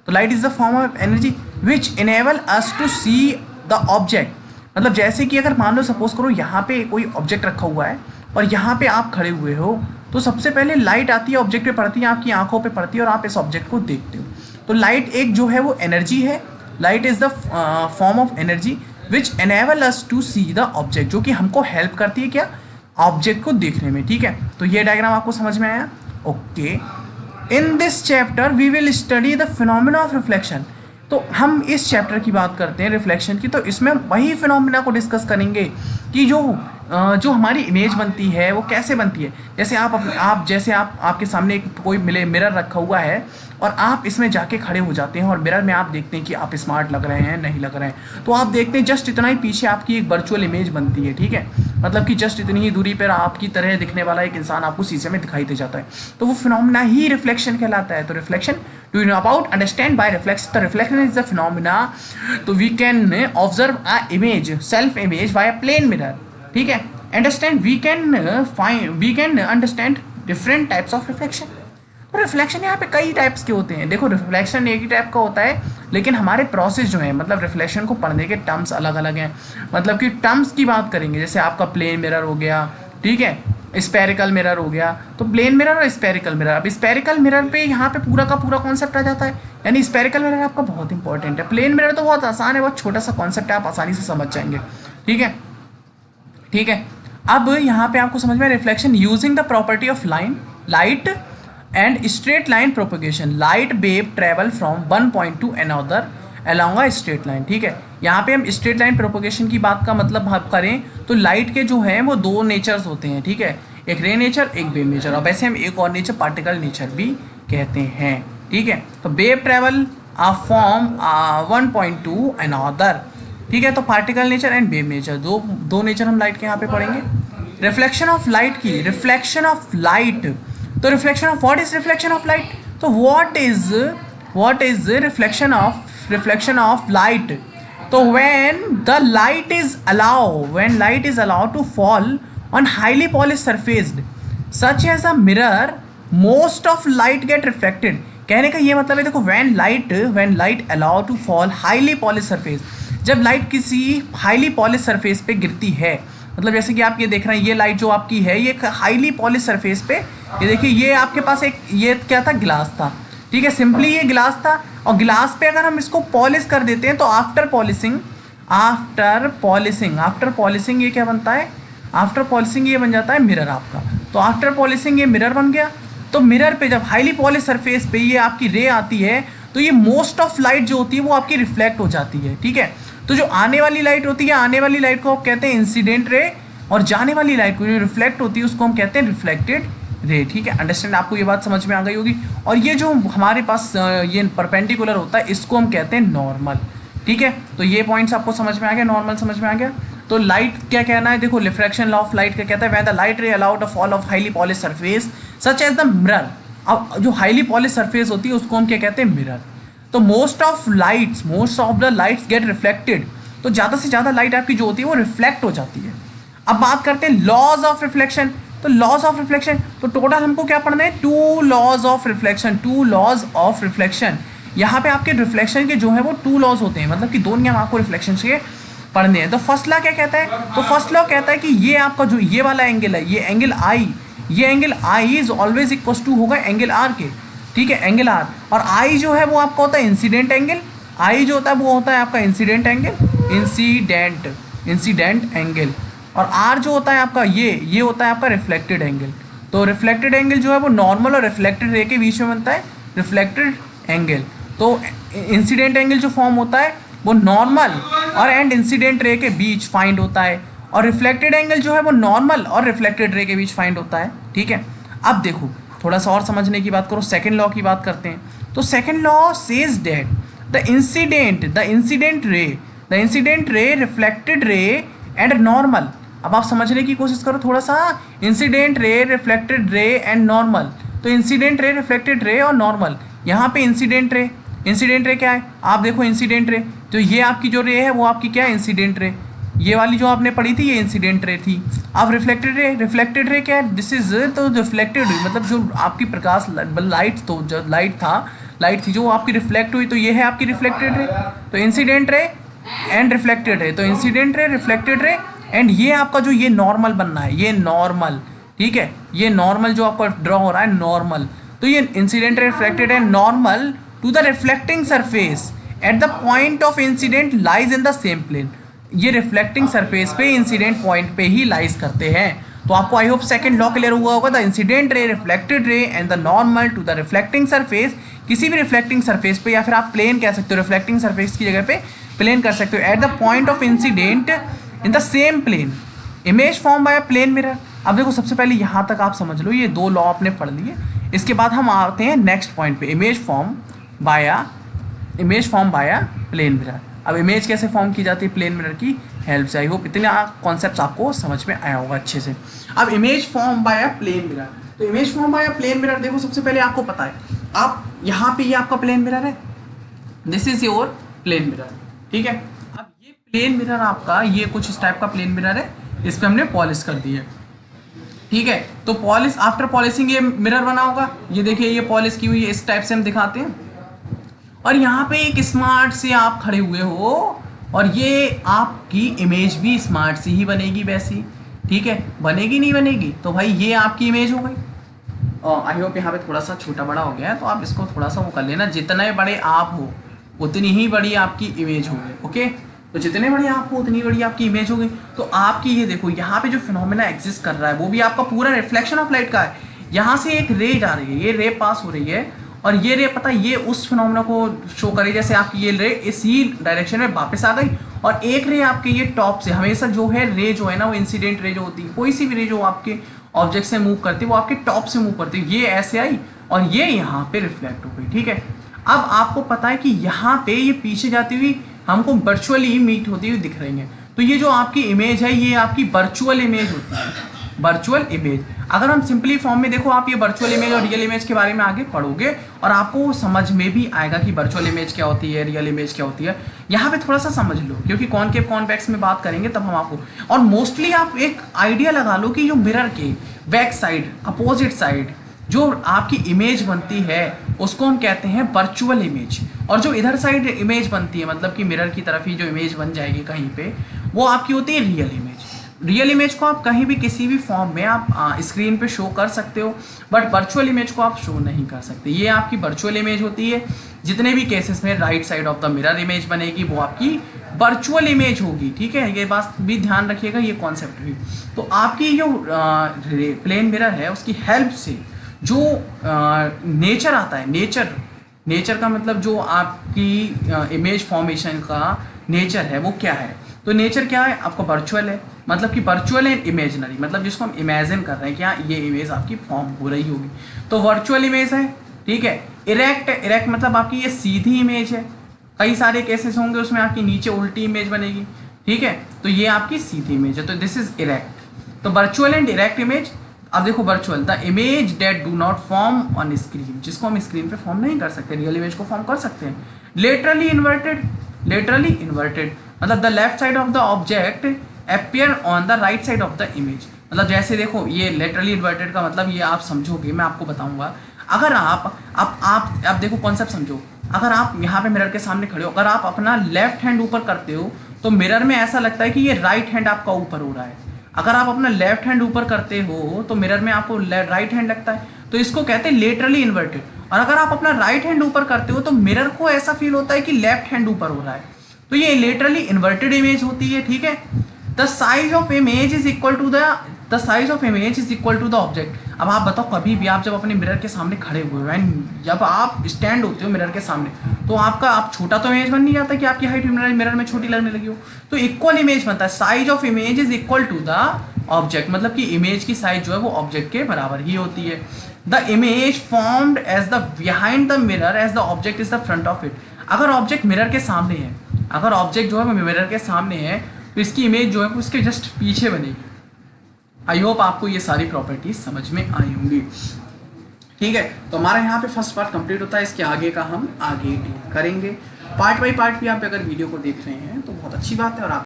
तो light is the form of energy which enable us to see the object. मतलब जैसे कि अगर मान लो सपोज करो यहाँ पे कोई ऑब्जेक्ट रखा हुआ है और यहाँ पे आप खड़े हुए हो, तो सबसे पहले लाइट आती है, ऑब्जेक्ट पे पड़ती है, आपकी आंखों पे पड़ती है और आप इस ऑब्जेक्ट को देखते हो। तो लाइट एक जो है वो एनर्जी है, light is the form of energy which enable us to see the object, जो कि हमको हेल्प करती है क्या, ऑब्जेक्ट को देखने में। ठीक है, तो ये डायग्राम आपको समझ में आया? Okay, in this chapter we will study the phenomena of reflection. तो हम इस चैप्टर की बात करते हैं रिफ्लेक्शन की, तो इसमें वही फिनोमिना को डिस्कस करेंगे कि जो हमारी इमेज बनती है वो कैसे बनती है। जैसे आपके सामने एक कोई मिरर रखा हुआ है और आप इसमें जाके खड़े हो जाते हैं और मिरर में आप देखते हैं कि आप स्मार्ट लग रहे हैं, नहीं लग रहे हैं, तो आप देखते हैं जस्ट इतना ही पीछे आपकी एक वर्चुअल इमेज बनती है। ठीक है, मतलब कि जस्ट इतनी ही दूरी पर आपकी तरह दिखने वाला एक इंसान आपको शीशे में दिखाई दे जाता है, तो वो फिनोमिना ही रिफ्लेक्शन कहलाता है। तो reflection, do you know about understand by reflection? The reflection is the phenomena, so we can observe a image, self image by a plane mirror. ठीक है, understand, we can understand different types of reflection. तो reflection यहाँ पे कई types के होते हैं। देखो, रिफ्लेक्शन एक ही टाइप का होता है, लेकिन हमारे प्रोसेस जो है, मतलब रिफ्लेक्शन को पढ़ने के टर्म्स अलग अलग हैं। मतलब कि टर्म्स की बात करेंगे, जैसे आपका प्लेन मिरर हो गया, ठीक है, स्पेरिकल मिरर हो गया, तो प्लेन मिरर और स्पेरिकल मिरर। अब स्पेरिकल मिरर पे यहाँ पे पूरा का पूरा कॉन्सेप्ट आ जाता है, यानी स्पेरिकल मिरर आपका बहुत इंपॉर्टेंट है। प्लेन मिरर तो बहुत आसान है, बहुत छोटा सा कॉन्सेप्ट है, आप आसानी से समझ जाएंगे। ठीक है, ठीक है। अब यहाँ पे आपको समझ में reflection using the property of light and straight line propagation. Light wave travel from one point to another along a straight line. ठीक है, यहाँ पे हम स्ट्रेट लाइन प्रोपगेशन की बात का मतलब हम करें तो लाइट के जो हैं वो दो नेचर्स होते हैं। ठीक है, एक रे नेचर, एक वेव नेचर, और वैसे हम एक और नेचर पार्टिकल नेचर भी कहते हैं। ठीक है, तो wave travel from one point to another. ठीक है, तो particle nature and wave nature, दो नेचर हम लाइट के यहाँ पे पढ़ेंगे। रिफ्लेक्शन ऑफ लाइट की, रिफ्लेक्शन ऑफ लाइट, तो reflection of what is reflection of light, तो what is reflection of light. तो when light is allowed to fall on highly polished surface such as a mirror, most of light get reflected। कहने का ये मतलब है, देखो, when light allowed to fall highly polished surface, जब light किसी highly polish surface पे गिरती है, मतलब जैसे कि आप ये देख रहे हैं, ये लाइट जो आपकी है ये हाईली पॉलिश सरफेस पे, ये देखिए, ये आपके पास एक, ये क्या था, गिलास था। ठीक है, सिंपली ये गिलास था, और गिलास पे अगर हम इसको पॉलिश कर देते हैं तो आफ्टर पॉलिशिंग ये क्या बनता है, आफ्टर पॉलिशिंग ये बन जाता है मिरर आपका। तो आफ्टर पॉलिशिंग ये मिरर बन गया। तो मिरर पे जब हाईली पॉलिश सरफेस पे ये आपकी रे आती है तो ये मोस्ट ऑफ लाइट जो होती है वो आपकी रिफ्लेक्ट हो जाती है। ठीक है, तो जो आने वाली लाइट होती है, आने वाली लाइट को आप कहते हैं इंसिडेंट रे, और जाने वाली लाइट को जो रिफ्लेक्ट होती है उसको हम कहते हैं रिफ्लेक्टेड रे। ठीक है, अंडरस्टैंड, आपको ये बात समझ में आ गई होगी। और ये जो हमारे पास ये परपेंडिकुलर होता है इसको हम कहते हैं नॉर्मल। ठीक है, तो ये पॉइंट्स आपको समझ में आ गया, नॉर्मल समझ में आ गया। तो लाइट क्या कहना है, देखो, रिफ्रैक्शन लॉ ऑफ लाइट क्या कहता है, when the light ray allowed the fall of highly polish surface such as the mirror. अब जो हाईली पॉलिश सरफेस होती है उसको हम क्या कहते हैं, मिरर। तो most of the lights gate reflected, तो ज़्यादा से ज़्यादा लाइट आपकी जो होती है वो रिफ्लेक्ट हो जाती है। अब बात करते हैं लॉज ऑफ रिफ्लेक्शन। तो लॉज ऑफ रिफ्लेक्शन, तो टोटल हमको क्या पढ़ना है, टू लॉज ऑफ रिफ्लेक्शन। यहाँ पे आपके रिफ्लेक्शन के जो है वो टू लॉज होते हैं, मतलब कि दो नियम आपको रिफ्लेक्शन के पढ़ने हैं। तो फर्स्ट लॉ क्या कहता है, तो फर्स्ट लॉ कहता है कि ये आपका जो ये वाला एंगल है, ये angle I is always equal to होगा एंगल आर के। ठीक है, एंगल आर, और आई जो है वो आपका होता है इंसिडेंट एंगल। आई जो होता है वो होता है आपका इंसिडेंट एंगल, और आर जो होता है आपका ये होता है आपका रिफ्लेक्टेड एंगल। तो रिफ्लेक्टेड एंगल जो है वो नॉर्मल और रिफ्लेक्टेड रे के बीच में बनता है रिफ्लेक्टेड एंगल। तो इंसिडेंट एंगल जो फॉर्म होता है वो नॉर्मल और एंड इंसिडेंट रे के बीच फाइंड होता है, और रिफ्लेक्टेड एंगल जो है वो नॉर्मल और रिफ्लेक्टेड रे के बीच फाइंड होता है। ठीक है, अब देखो थोड़ा सा और समझने की बात करो, सेकेंड लॉ की बात करते हैं। तो second law says that the incident ray reflected ray and normal. अब आप समझने की कोशिश करो थोड़ा सा, incident ray, reflected ray and normal. तो इंसिडेंट रे, रिफ्लेक्टेड रे और नॉर्मल। यहाँ पे इंसिडेंट रे क्या है, आप देखो इंसिडेंट रे, तो ये आपकी जो रे है वो आपकी क्या है, इंसिडेंट रे। ये वाली जो आपने पढ़ी थी ये इंसिडेंट रे थी। अब रिफ्लेक्टेड रे क्या है, दिस इज तो रिफ्लेक्टेड, मतलब जो आपकी प्रकाश लाइट, तो जो लाइट था, लाइट थी जो आपकी रिफ्लेक्ट हुई, तो ये है आपकी रिफ्लेक्टेड रे। तो incident ray and reflected ray, तो incident ray, reflected ray, and ये आपका जो ये नॉर्मल बनना है, ये नॉर्मल, ठीक है, ये नॉर्मल जो आपका ड्रॉ हो रहा है नॉर्मल, तो ये incident ray, reflected and normal to the reflecting surface at the point of incident lies in the same plane. ये रिफ्लेक्टिंग सरफेस पे इंसिडेंट पॉइंट पे ही लाइज करते हैं। तो आपको I hope second law clear हुआ होगा। The incident ray, reflected ray and the normal to the reflecting surface, किसी भी रिफ्लेक्टिंग सरफेस पे, या फिर आप प्लेन कह सकते हो, रिफ्लेक्टिंग सरफेस की जगह पे प्लेन कर सकते हो, at the point of incident in the same plane, image form by a plane mirror. अब देखो सबसे पहले यहाँ तक आप समझ लो, ये दो लॉ आपने पढ़ लिए। इसके बाद हम आते हैं नेक्स्ट पॉइंट पे, image form by a plane mirror. अब इमेज कैसे फॉर्म की जाती है प्लेन मिरर की हेल्प से। आई होप इतने कॉन्सेप्ट्स आपको समझ में आया होगा अच्छे से। अब image form by a plane mirror, तो image form by a plane mirror देखो सबसे पहले आपको पता है, आप यहाँ पे ये आपका प्लेन मिरर है, this is your plane mirror, ठीक है। अब ये प्लेन मिरर आपका ये कुछ इस टाइप का प्लेन मिरर है, इस पर हमने पॉलिश कर दी है, ठीक है। तो पॉलिश, आफ्टर पॉलिशिंग ये मिरर बना होगा, ये देखिए ये पॉलिश की हुई है, इस टाइप से हम दिखाते हैं। और यहाँ पे एक स्मार्ट से आप खड़े हुए हो, और ये आपकी इमेज भी स्मार्ट से ही बनेगी वैसी, ठीक है। बनेगी नहीं बनेगी, तो भाई ये आपकी इमेज हो गई। आई होप यहाँ पे थोड़ा सा छोटा बड़ा हो गया है, तो आप इसको थोड़ा सा वो कर लेना, जितने बड़े आप हो उतनी ही बड़ी आपकी इमेज होगी, ओके। तो जितने बड़े आप हो उतनी बड़ी आपकी इमेज होगी। तो आपकी ये देखो यहाँ पे जो फिनोमेना एग्जिस्ट कर रहा है वो भी आपका पूरा रिफ्लेक्शन ऑफ लाइट का है। यहाँ से एक रे जा रही है, ये रे पास हो रही है, और ये रे पता है ये उस फिनोमेना को शो करे, जैसे आपकी ये रे इसी डायरेक्शन में वापस आ गई, और एक रे आपके ये टॉप से, हमेशा जो है रे जो है ना वो इंसिडेंट रे जो होती है, कोई सी भी रे जो आपके ऑब्जेक्ट से मूव करती है वो आपके टॉप से मूव करती है, ये ऐसे आई और ये यहाँ पे रिफ्लेक्ट हो गई, ठीक है। अब आपको पता है कि यहाँ पे ये पीछे जाती हुई हमको वर्चुअली मीट होती हुई दिख रही है, तो ये जो आपकी इमेज है ये आपकी वर्चुअल इमेज होती है, वर्चुअल इमेज। अगर हम सिंपली फॉर्म में देखो, आप ये वर्चुअल इमेज और रियल इमेज के बारे में आगे पढ़ोगे और आपको समझ में भी आएगा कि वर्चुअल इमेज क्या होती है, रियल इमेज क्या होती है। यहाँ पे थोड़ा सा समझ लो, क्योंकि कॉनकेव कॉन्वेक्स में बात करेंगे तब हम आपको, और मोस्टली आप एक आइडिया लगा लो कि जो मिरर के बैक साइड, अपोजिट साइड जो आपकी इमेज बनती है उसको हम कहते हैं वर्चुअल इमेज, और जो इधर साइड इमेज बनती है, मतलब कि मिरर की तरफ ही जो इमेज बन जाएगी कहीं पे, वो आपकी होती है रियल इमेज। रियल इमेज को आप कहीं भी किसी भी फॉर्म में आप स्क्रीन पे शो कर सकते हो, बट वर्चुअल इमेज को आप शो नहीं कर सकते। ये आपकी वर्चुअल इमेज होती है। जितने भी केसेस में right side of the mirror image बनेगी वो आपकी वर्चुअल इमेज होगी, ठीक है। ये बात भी ध्यान रखिएगा, ये कॉन्सेप्ट भी। तो आपकी जो प्लेन मिरर है उसकी हेल्प से जो नेचर आता है, नेचर का मतलब जो आपकी इमेज फॉर्मेशन का नेचर है वो क्या है, तो नेचर क्या है आपका वर्चुअल है, मतलब कि वर्चुअल एंड इमेजिनरी, मतलब जिसको हम इमेजिन कर रहे हैं कि हाँ ये इमेज आपकी फॉर्म हो रही होगी, तो वर्चुअल इमेज है, ठीक है। इरेक्ट मतलब आपकी ये सीधी इमेज है, कई सारे केसेस होंगे उसमें आपकी नीचे उल्टी इमेज बनेगी, ठीक है, तो ये आपकी सीधी इमेज है, तो दिस इज इरेक्ट। तो वर्चुअल एंड इरेक्ट इमेज। अब देखो virtual, the image that do not form on screen, जिसको हम स्क्रीन पे फॉर्म नहीं कर सकते, रियल इमेज को फॉर्म कर सकते हैं। लेटरली इन्वर्टेड मतलब the left side of the object appear on the right side of the image, मतलब जैसे देखो ये लेटरली इन्वर्टेड का मतलब ये आप समझोगे, मैं आपको बताऊंगा। अगर आप देखो कॉन्सेप्ट समझो, अगर आप यहाँ पे मिरर के सामने खड़े हो, अगर आप अपना लेफ्ट हैंड ऊपर करते हो तो मिरर में ऐसा लगता है कि ये राइट हैंड आपका ऊपर हो रहा है। अगर आप अपना लेफ्ट हैंड ऊपर करते हो तो मिरर में आपको राइट हैंड लगता है, तो इसको कहते हैं लेटरली इन्वर्टेड। और अगर आप अपना राइट हैंड ऊपर करते हो तो मिरर को ऐसा फील होता है कि लेफ्ट हैंड ऊपर हो रहा है, तो ये लेटरली इन्वर्टेड इमेज होती है, ठीक है। The size of image is equal to the object. अब आप बताओ, कभी भी आप जब अपने मिरर के सामने खड़े हुए हो एंड जब आप स्टैंड होते हो मिरर के सामने, तो आप छोटा तो इमेज बन नहीं जाता कि आपकी हाइट मिरर में छोटी लगने लगी हो, तो इक्वल इमेज बनता है। Size of image is equal to the object, मतलब कि इमेज की साइज जो है वो ऑब्जेक्ट के बराबर ही होती है। The image formed as the behind the mirror as the object is the front of it. अगर ऑब्जेक्ट मिरर के सामने है, अगर ऑब्जेक्ट जो है वो मिरर के सामने है, तो इसकी इमेज जो है वो उसके जस्ट पीछे बनेगी। आई होप आपको ये सारी प्रॉपर्टीज समझ में आई होंगी, ठीक है। तो हमारा यहाँ पे फर्स्ट पार्ट कंप्लीट होता है, इसके आगे का हम आगे डील करेंगे। पार्ट बाई पार्ट भी आप अगर वीडियो को देख रहे हैं तो बहुत अच्छी बात है, और आप